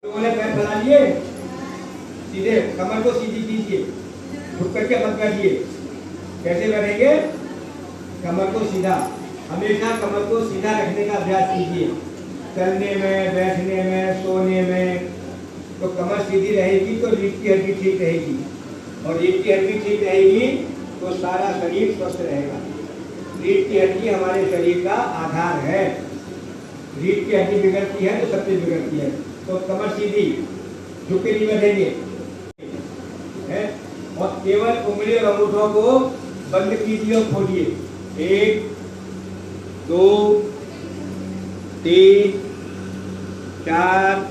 लोगों ने पैर फैला लिए, सीधे कमर को सीधी कीजिए, झुक करके मत बैठिए। कैसे बैठेंगे? कमर को सीधा, हमेशा कमर को सीधा रखने का अभ्यास कीजिए। चलने में, बैठने में, सोने में, तो कमर सीधी रहेगी तो रीढ़ की हड्डी ठीक रहेगी, और रीढ़ की हड्डी ठीक रहेगी तो सारा शरीर स्वस्थ रहेगा। रीढ़ की हड्डी हमारे शरीर का आधार है। रीढ़ की हड्डी बिगड़ती है तो सब चीज बिगड़ती है। तो कमर सीधी, झुक के नहीं बैठेंगे है, और केवल उंगली और अंगूठों को बंद कीजिए और खोलिए। 1 2 3 4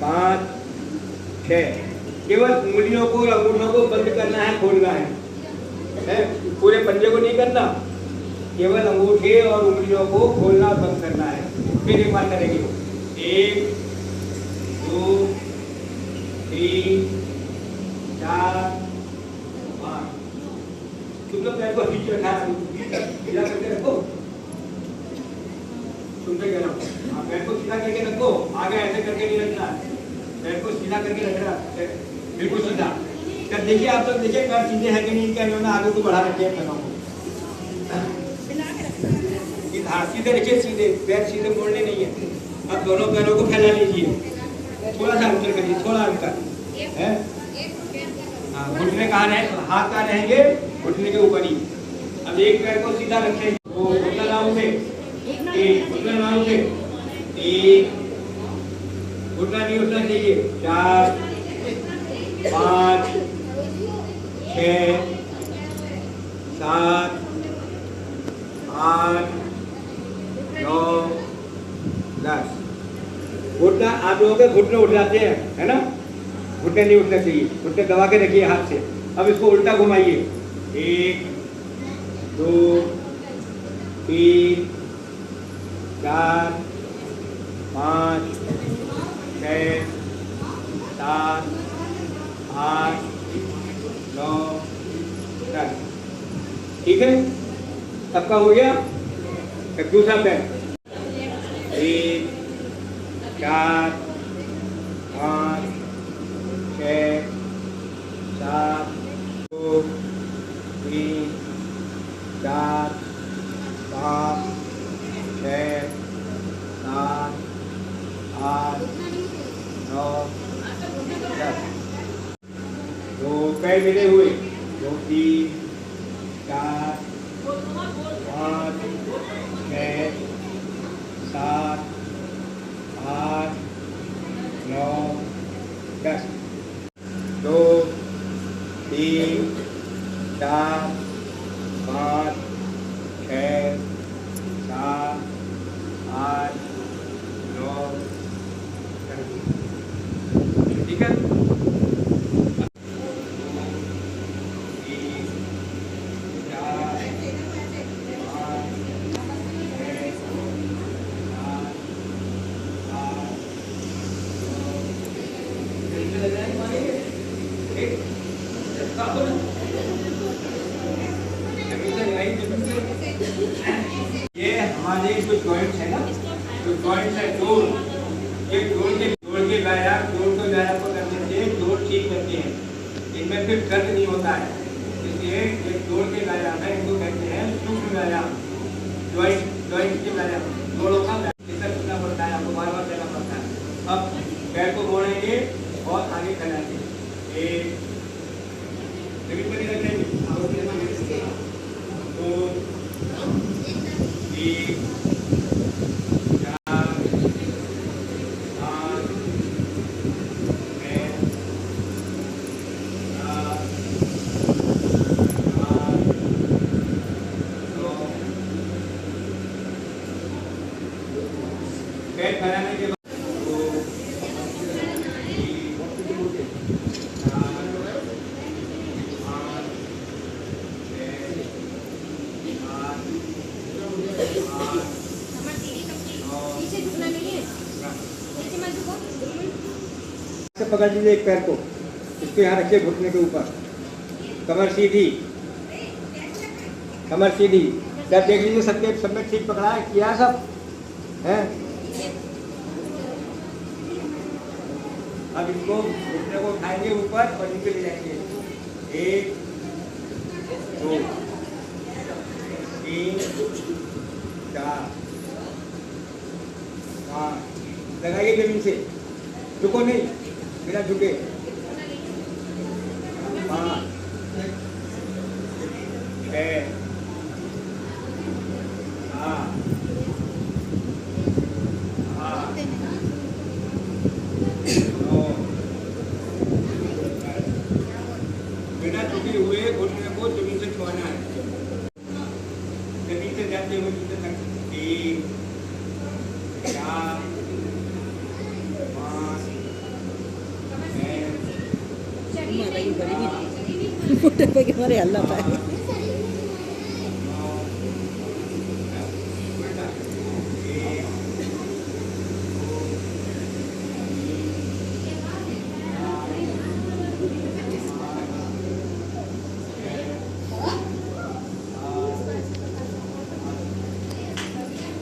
5 6, केवल उंगलियों को और अंगूठों को बंद करना है, खोलना है, पूरे पंजे को नहीं करना, केवल अंगूठे और उंगलियों को खोलना और बंद करना है। फिर एक बार करेंगे, 1 2 3 4 5। तुम लोग पैर को नीचे रखा, सीधा करके रखो। सुनते कह रहा हूँ, पैर को सीधा करके रखो, आगे ऐसे करके नहीं रखना, पैर को सीधा करके रखना, बिल्कुल सीधा। कर देखिए, आप लोग देखिए पैर सीधे है कि नहीं, क्या इन्होंने आगे को बढ़ा रखे हैं पैरों को। हाँ, सीधे रखिए, सीधे पैर सीधे मोड़ने नहीं है। अब दोनों पैरों को फैला लीजिए, थोड़ा सा अंतर करिए, थोड़ा अंतर है। हाँ, घुटने कहाँ रहे, हाथ कहाँ रहेंगे, घुटने के ऊपर ही। अब एक पैर को सीधा रखें, वो घुटना ना उठे, घुटना ना उठे, 1 घुटना नहीं उठना चाहिए, 4 5 6 7 8 9 10। घुटना, आप लोगों के घुटने उठ जाते हैं, है ना? घुटने नहीं उठना चाहिए, घुटने दबा के रखिए हाथ से। अब इसको उल्टा घुमाइए, 1 2 3 4 5 6 7 8 9 10। ठीक है, सबका हो गया। एक दूसरा पैर, 1 4 5 6 7 2 3 4 5 6 7 8 9 10। 2 पैर मिले हुए, 2 3 4 5 6 7 8 9 10। 2 3 4 5 6 7 8 9 10। ठीक है, ये हमारे जो जॉइंट्स है ना, जो जॉइंट्स है, जोड़, ये जोड़ के व्यायाम, जोड़ के व्यायाम को करने से जोड़ ठीक रहते हैं, इनमें फिर दर्द नहीं होता है। इसलिए ये जोड़ के व्यायाम है, इनको कहते हैं सूक्ष्म व्यायाम, जॉइंट के व्यायाम, जोड़ों का करना पड़ता है, आपको बार बार करना पड़ता है। अब पैर को मोड़ेंगे और आगे फैलाएंगे, 1 जमीन पर नहीं रखेंगे, 2 3 4 5 6 7 8 9। पैर फैलाने के बाद 2 3 4 5 6 पकड़ लीजिए एक पैर को, इसको यहाँ रखिए घुटने के ऊपर, कमर सीधी, कमर सीधी। क्या देख लीजिए, सबके सब में ठीक पकड़ा है, किया सब है। अब इसको घुटने को उठाएंगे ऊपर और नीचे ले जाएंगे। 1 2 3 4 5 लगाइए जमीन से, झुको नहीं, बिना झुके। 5 6 बिना झुके हुए घुटने को जमीन से छुआना है, जमीन से जाते हुए नीचे तक। 3 4 5 मोटे पे के मारे हल्ला पाए।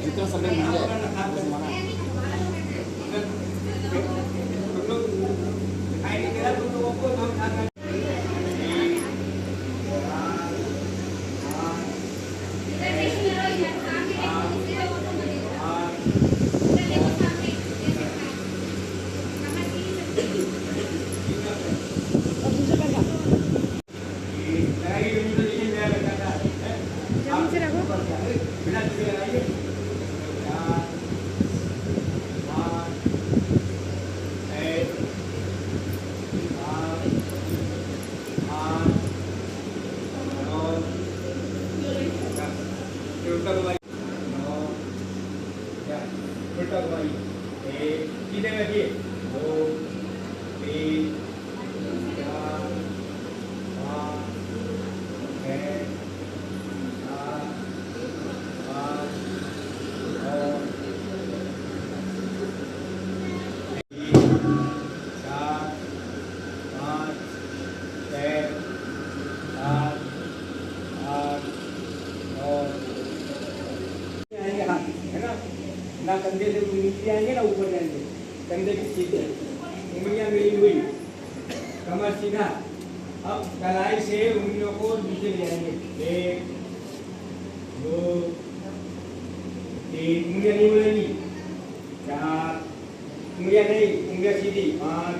जितना समय मिल जाए दिखाई नहीं दे रहा तुम लोगों को, हम उठा कर बिना झुके लगाइए। 4 5 6 7 8 9 10। उल्टा घुमाइए। 9 10। उल्टा घुमाइए। 1 सीधे बैठिए। 2 3 4 5 6 ना कंधे से नीचे आएंगे ना ऊपर जाएंगे, कंधे की सीधे, उंगलियां मिली हुई, कमर सीधा। अब कलाई से उंगलियों को नीचे ले जाएंगे। 1 2 3 उंगलियां नहीं बोलेंगी। 4 उंगलियां नहीं, उंगलियां सीधी। 5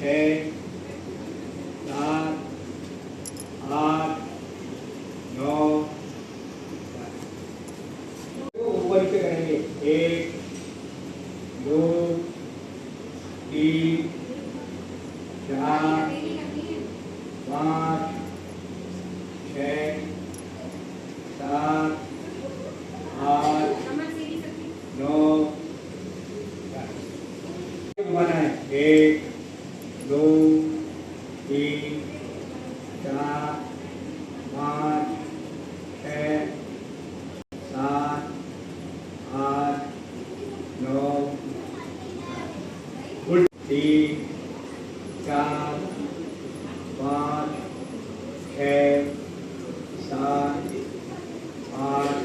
6 7 8 9 ऊपर नीचे करेंगे। 1 2 3 4 5 6 7 8 9 घुमाना है। 1 2 3 4 5 6 7 8 9 3 4 5 6 7 8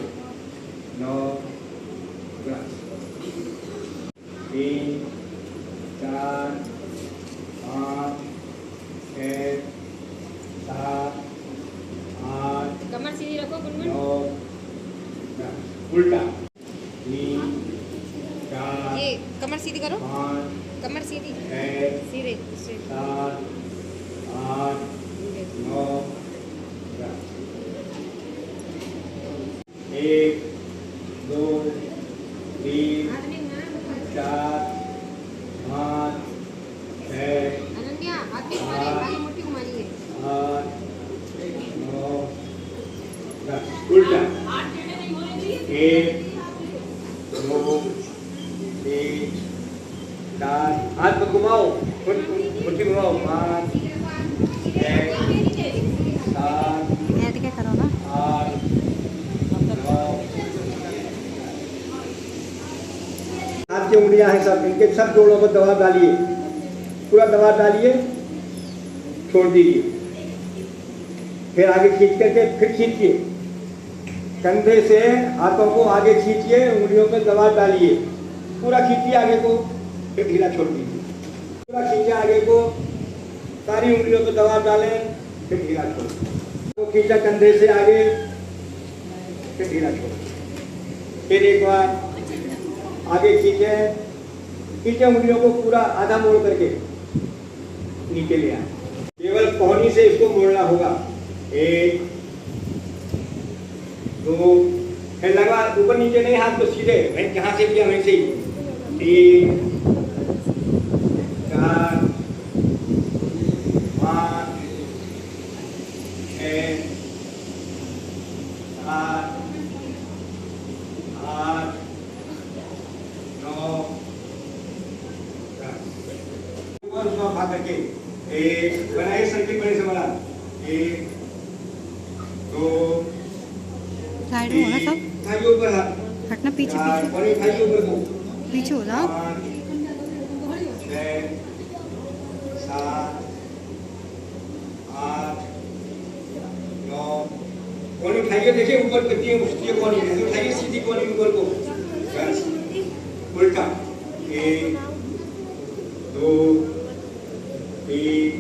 9 10। 3 4 5 6 7 8 कमर सीधी रखो गुनगुन। 9 10। उल्टा। 3 4 ये कमर सीधी करो, 5 कमर सीधी 6 सीधे straight। 7 8 9 10। 1 2 3 4 5 6 अनन्या आगे घुमाइए, आगे मुट्ठी घुमाइए। 8 9 10। उल्टा। 1 2 3 4 हाथ को घुमाओ, मुट्ठी घुमाओ। 5 6 7 ऐड क्या करो ना। 8 9। हाथ की उंगलियां हैं सब, इनके सब जोड़ों पर दबाव डालिए, पूरा दबाव डालिए, छोड़ दीजिए। फिर आगे खींच करके फिर खींचिए, कंधे से हाथों को आगे खींचिए, उंगलियों पे दबाव डालिए, पूरा खींचिए आगे को, फिर ढीला छोड़ दीजिए। पूरा खींचा आगे को, सारी उंगलियों को दबाव डालें, फिर ढीला छोड़ो। तो खींचा कंधे से आगे, फिर ढीला छोड़ो। फिर एक बार आगे खींचे उंगलियों को पूरा आधा मोड़ करके नीचे ले आए। केवल कोहनी से इसको मोड़ना होगा। 1 2, फिर लगा ऊपर नीचे नहीं, हाथ को सीधे, मैं जहां से किया वैसे ही। 3 4 5 6 7 8 9 ऊपर उसको भाग करके एक बनाइए, सर्किल बड़े से बना। 1 2 साइड में होना सब, खाइए ऊपर हाथ, हटना पीछे 4 पीछे और खाइए ऊपर को, पीछे हो जाओ। 5 6 7 8 9 कोनी उठाइए, देखिए ऊपर कितनी है, उठती है कोनी, ऐसे उठाइए सीधी कोनी ऊपर को, बस उल्टा। 1 2 3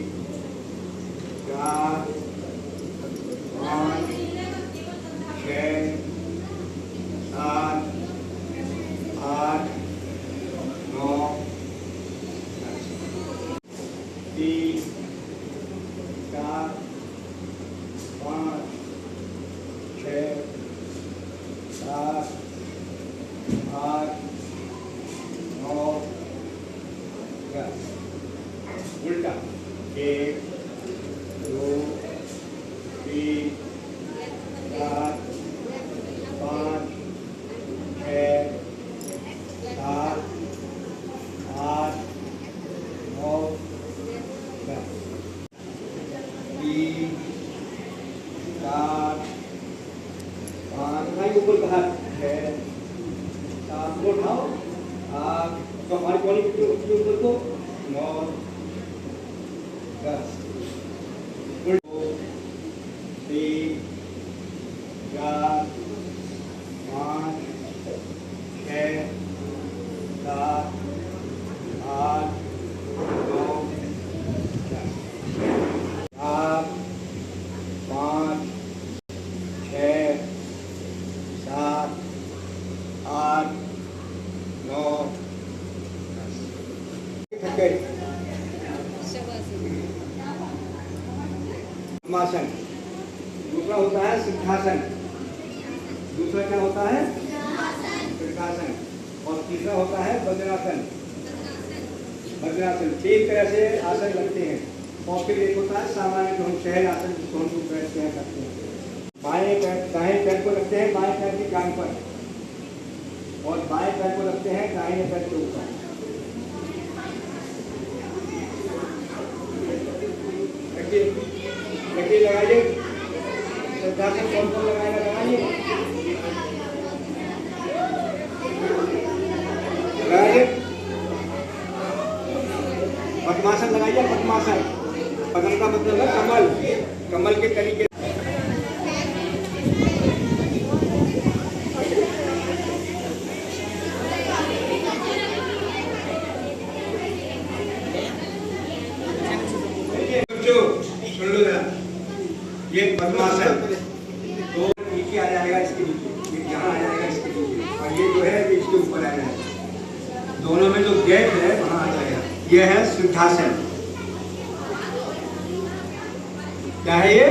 4 5 6 7 8 9 3 4 5 6 7 8 9 10 उल्टा। 1 2 3 4 5 6 7 8 9 10 3 4 5 भाई ऊपर का हाथ 6 7 को उठाओ, 8 तो हमारी कोनी के ऊपर को 9 10 2 3 4 5 6 7 8 9 10 8 5 6 7 8 9 10 पद्मासन। दूसरा होता है सिंहासन। दूसरा क्या होता है? सिंहासन। और तीसरा होता है वज्रासन। वज्रासन 3 तरह से आसन लगते हैं। और फिर एक होता है सामान्य, जो हम शहर आसन जिसको हम लोग बैठते हैं करते हैं। बाएं पैर दाएं पैर को रखते हैं बाएं पैर की टांग पर, और बाएं पैर को रखते हैं दाहिने पैर के ऊपर। रखिए लगाइए। सिंहासन कौन कौन लगाएगा? लगाइए लगाइए। पद्मासन लगाइए। पद्मासन, पद्म का मतलब है कमल, कमल के तरीके। सुन लो जरा, ये पद्मासन तो नीचे आ जाएगा, इसके नीचे यहाँ आ जाएगा, इसके नीचे, और ये जो है इसके ऊपर आ जाएगा। दोनों में जो गैप है वहाँ आ जाएगा। ये है सिंहासन। क्या है ये?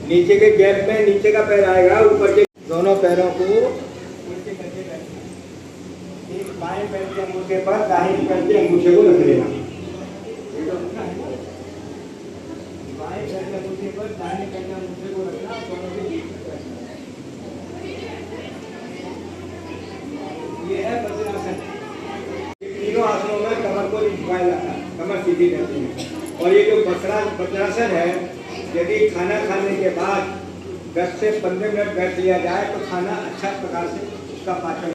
नीचे के गैप में नीचे का पैर आएगा, ऊपर के दोनों पैरों को उल्टे करके रखना। एक बाएं पैर के अंगूठे पर दाहिने पैर के अंगूठे को रख लेना। बाएं पैर के अंगूठे पर दाहिने पैर के अंगूठे को रखना, दोनों के बीच में रखना। ये है वज्रासन। तीनों आसनों में कमर को झुकाया जाता है, कमर सीधी रहती है। और ये जो वज्रासन है, यदि खाना खाने के बाद 10 से 15 मिनट बैठ लिया जाए तो खाना अच्छा प्रकार से उसका पाचन